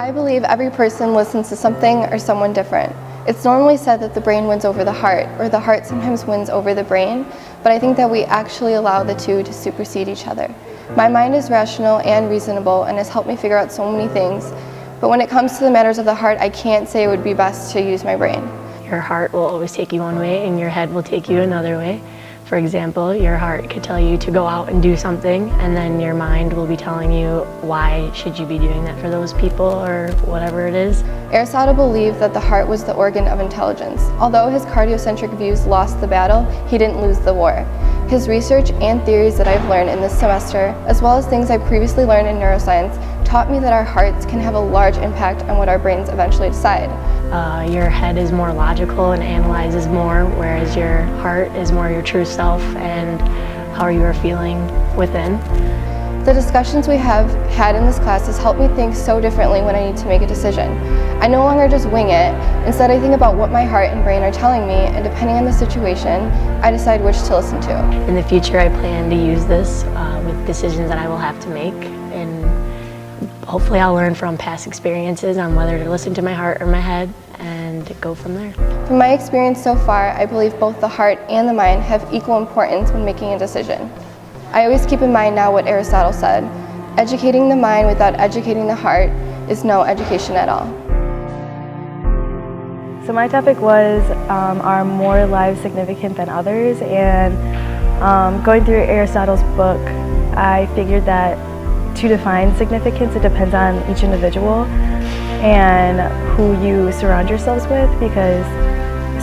I believe every person listens to something or someone different. It's normally said that the brain wins over the heart, or the heart sometimes wins over the brain, but I think that we actually allow the two to supersede each other. My mind is rational and reasonable and has helped me figure out so many things, but when it comes to the matters of the heart, I can't say it would be best to use my brain. Your heart will always take you one way and your head will take you another way. For example, your heart could tell you to go out and do something, and then your mind will be telling you why should you be doing that for those people or whatever it is. Aristotle believed that the heart was the organ of intelligence. Although his cardiocentric views lost the battle, he didn't lose the war. His research and theories that I've learned in this semester, as well as things I previously learned in neuroscience, taught me that our hearts can have a large impact on what our brains eventually decide. Your head is more logical and analyzes more, whereas your heart is more your true self and how you are feeling within. The discussions we have had in this class has helped me think so differently when I need to make a decision. I no longer just wing it. Instead, I think about what my heart and brain are telling me, and depending on the situation, I decide which to listen to. In the future, I plan to use this with decisions that I will have to make, and hopefully I'll learn from past experiences on whether to listen to my heart or my head and go from there. From my experience so far, I believe both the heart and the mind have equal importance when making a decision. I always keep in mind now what Aristotle said: educating the mind without educating the heart is no education at all. So my topic was, are more lives significant than others? And going through Aristotle's book, I figured that to define significance, it depends on each individual and who you surround yourselves with, because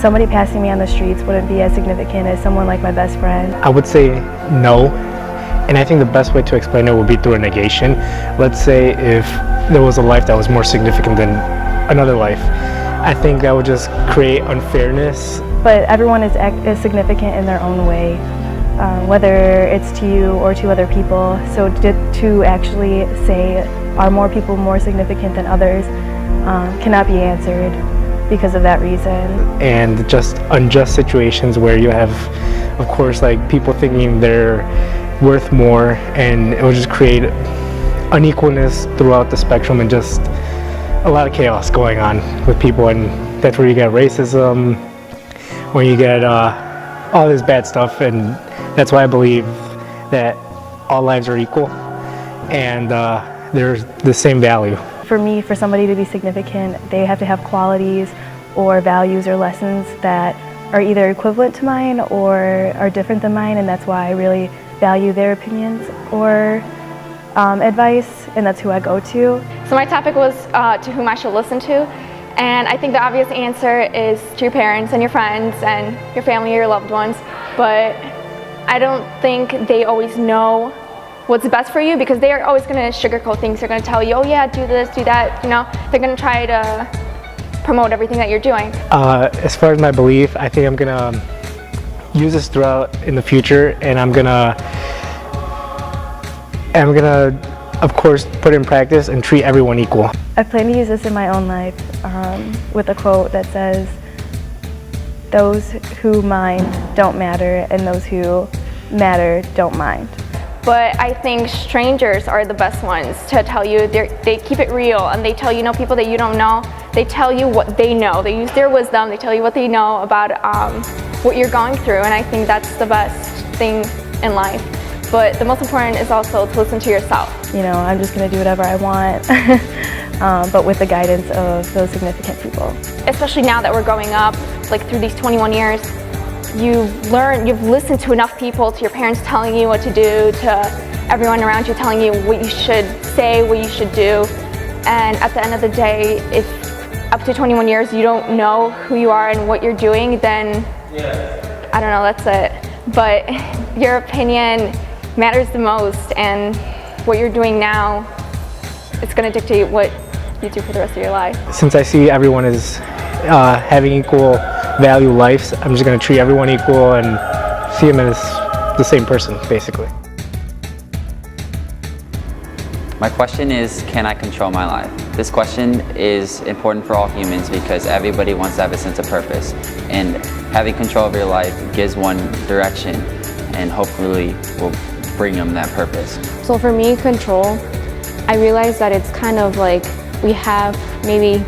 somebody passing me on the streets wouldn't be as significant as someone like my best friend. I would say no, and I think the best way to explain it would be through a negation. Let's say if there was a life that was more significant than another life, I think that would just create unfairness. But everyone is significant in their own way, whether it's to you or to other people. So to actually say, are more people more significant than others, cannot be answered because of that reason. And just unjust situations where you have, of course, like people thinking they're worth more, and it will just create unequalness throughout the spectrum and just a lot of chaos going on with people, and that's where you get racism, where you get all this bad stuff. And that's why I believe that all lives are equal and they're the same value. For me, for somebody to be significant, they have to have qualities or values or lessons that are either equivalent to mine or are different than mine, and that's why I really value their opinions or advice, and that's who I go to. So my topic was to whom I should listen to, and I think the obvious answer is to your parents and your friends and your family or your loved ones, but I don't think they always know what's best for you, because they are always going to sugarcoat things. They're going to tell you, oh yeah, do this, do that, you know. They're going to try to promote everything that you're doing. As far as my belief, I think I'm going to use this throughout in the future, and I'm gonna, of course, put it in practice and treat everyone equal. I plan to use this in my own life with a quote that says, "Those who mind don't matter, and those who matter don't mind." But I think strangers are the best ones to tell you. They keep it real, and they tell you, people that you don't know. They tell you what they know. They use their wisdom. They tell you what they know about what you're going through, and I think that's the best thing in life. But the most important is also to listen to yourself. You know, I'm just going to do whatever I want, but with the guidance of those significant people. Especially now that we're growing up, like through these 21 years, you've listened to enough people, to your parents telling you what to do, to everyone around you telling you what you should say, what you should do. And at the end of the day, if up to 21 years you don't know who you are and what you're doing, then I don't know, that's it. But your opinion matters the most, and what you're doing now, it's going to dictate what you do for the rest of your life. Since I see everyone as having equal value lives, I'm just going to treat everyone equal and see them as the same person, basically. My question is, can I control my life? This question is important for all humans because everybody wants to have a sense of purpose, and having control of your life gives one direction and hopefully will bring them that purpose. So for me, control, I realized that it's kind of like we have maybe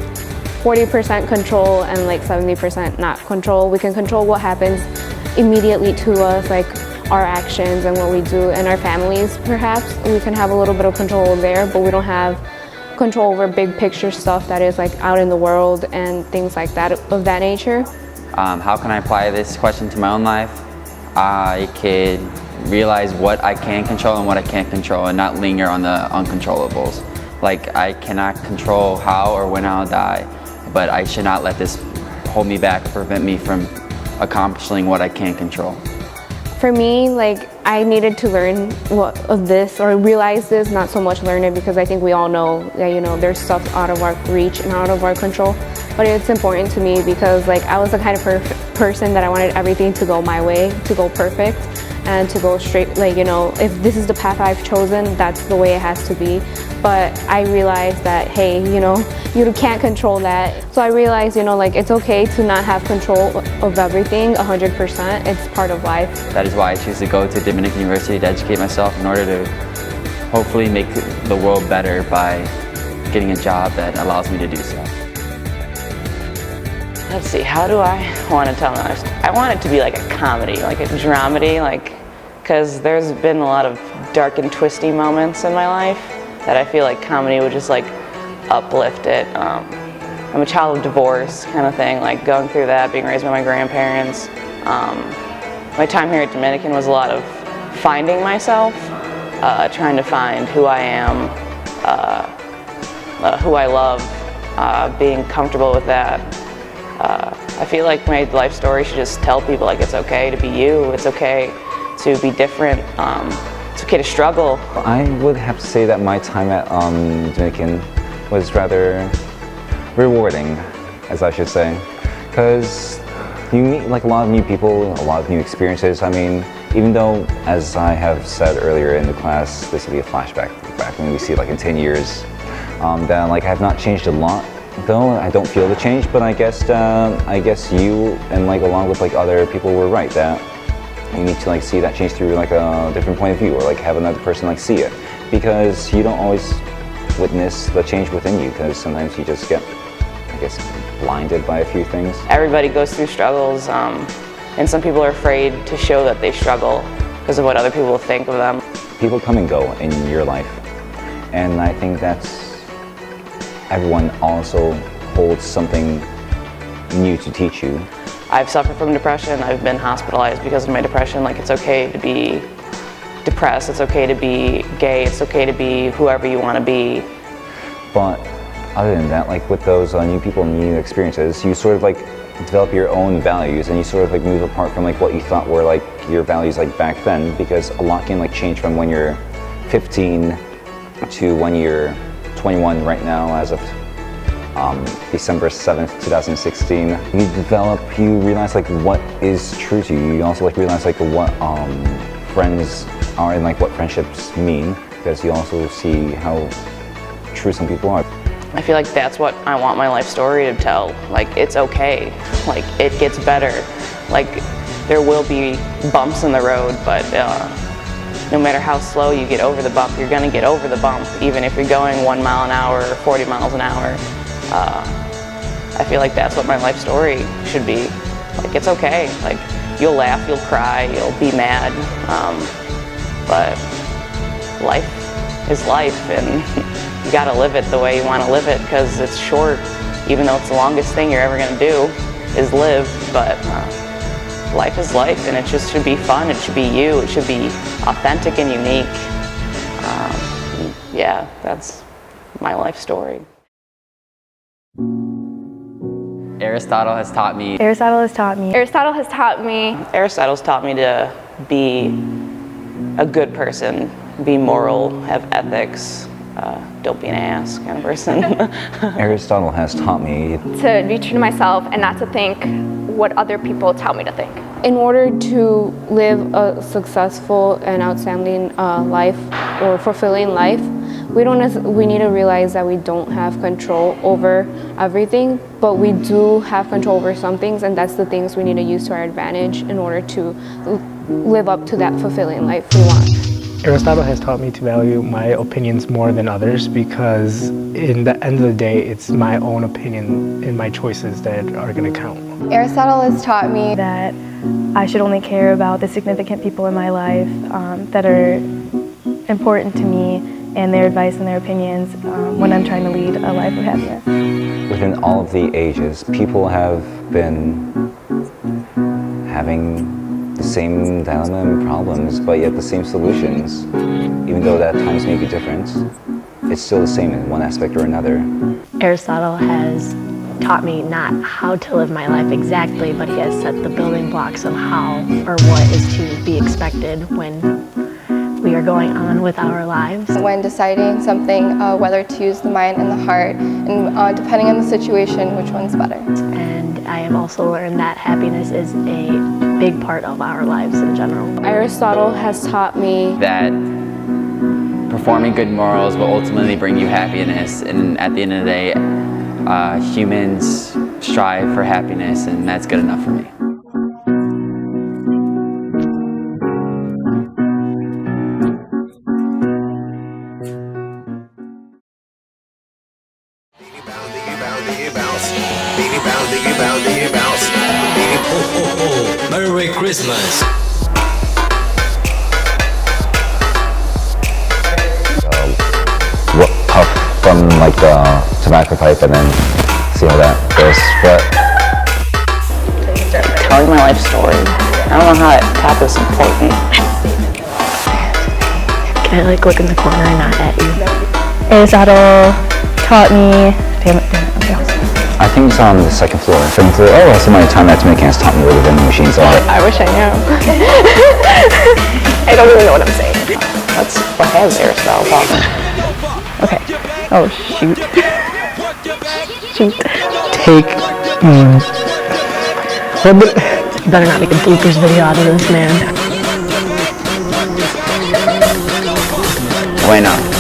40% control and like 70% not control. We can control what happens immediately to us, like our actions and what we do, and our families perhaps. We can have a little bit of control there, but we don't have control over big picture stuff that is like out in the world and things like that of that nature. How can I apply this question to my own life? I could realize what I can control and what I can't control and not linger on the uncontrollables. Like, I cannot control how or when I'll die, but I should not let this hold me back or prevent me from accomplishing what I can control. For me, like, I needed to learn of this, or realize this, not so much learn it, because I think we all know that, you know, there's stuff out of our reach and out of our control. But it's important to me because, like, I was the kind of person that I wanted everything to go my way, to go perfect, and to go straight, like, you know, if this is the path I've chosen, that's the way it has to be. But I realized that, hey, you know, you can't control that. So I realized, you know, like, it's okay to not have control of everything 100%. It's part of life. That is why I choose to go to Dominican University to educate myself in order to hopefully make the world better by getting a job that allows me to do so. Let's see, how do I want to tell my life? I want it to be like a comedy, like a dramedy, like, because there's been a lot of dark and twisty moments in my life that I feel like comedy would just like uplift it. I'm a child of divorce kind of thing, like going through that, being raised by my grandparents. My time here at Dominican was a lot of finding myself, trying to find who I am, who I love, being comfortable with that. I feel like my life story should just tell people, like, it's okay to be you, it's okay to be different, it's okay to struggle. I would have to say that my time at Dominican was rather rewarding, as I should say, because you meet like a lot of new people, a lot of new experiences. I mean, even though, as I have said earlier in the class, this will be a flashback back when we see like in 10 years, that like I have not changed a lot. Though I don't feel the change, but I guess you and like along with like other people were right that you need to like see that change through like a different point of view, or like have another person like see it, because you don't always witness the change within you, because sometimes you just get, I guess, blinded by a few things. Everybody goes through struggles, and some people are afraid to show that they struggle because of what other people think of them. People come and go in your life, and I think that's everyone also holds something new to teach you. I've suffered from depression. I've been hospitalized because of my depression. Like, it's okay to be depressed. It's okay to be gay. It's okay to be whoever you want to be. But other than that, like with those new people and new experiences, you sort of like develop your own values, and you sort of like move apart from like what you thought were like your values like back then, because a lot can like change from when you're 15 to when you're 21 right now, as of December 7th, 2016. You realize like what is true to you. You also like realize like what friends are and like what friendships mean, because you also see how true some people are. I feel like that's what I want my life story to tell. Like, it's okay. Like, it gets better. Like, there will be bumps in the road, but no matter how slow you get over the bump, you're gonna get over the bump, even if you're going 1 mile an hour or 40 miles an hour. I feel like that's what my life story should be. Like, it's okay. Like, you'll laugh, you'll cry, you'll be mad, but life is life, and you gotta live it the way you wanna live it, because it's short. Even though it's the longest thing you're ever gonna do is live, but life is life, and it just should be fun. It should be you. It should be authentic and unique. Yeah, that's my life story. Aristotle has taught me. Aristotle has taught me. Aristotle has taught me. Aristotle's taught me to be a good person, be moral, have ethics, don't be an ass kind of person. Aristotle has taught me To be true to myself and not to think what other people tell me to think. In order to live a successful and outstanding life or fulfilling life, we need to realize that we don't have control over everything, but we do have control over some things, and that's the things we need to use to our advantage in order to live up to that fulfilling life we want. Aristotle has taught me to value my opinions more than others because in the end of the day, it's my own opinion and my choices that are going to count. Aristotle has taught me That I should only care about the significant people in my life that are important to me and their advice and their opinions when I'm trying to lead a life of happiness. Within all of the ages, people have been having the same dilemma and problems, but yet the same solutions. Even though that times may be different, it's still the same in one aspect or another. Aristotle has taught me not how to live my life exactly, but he has set the building blocks of how or what is to be expected when we are going on with our lives. when deciding something, whether to use the mind and the heart, and depending on the situation, which one's better. And I have also learned that happiness is a big part of our lives in general. Aristotle has taught me That performing good morals will ultimately bring you happiness, and at the end of the day, humans strive for happiness, and that's good enough for me. Merry Christmas. Puff from like the tobacco pipe and then see how that goes. But Telling my life story. I don't know how that was important. Can I like look in the corner and not at you? Aristotle taught me, okay. I think it's on the second floor. Second floor. Oh, so many time that Dominican has taught me where the vending machines are. I wish I knew. I don't really know what I'm saying. That's what has Aristotle taught me. Okay. Oh, shoot. Shoot. Take. You better not make a bloopers video out of this, man. Why not?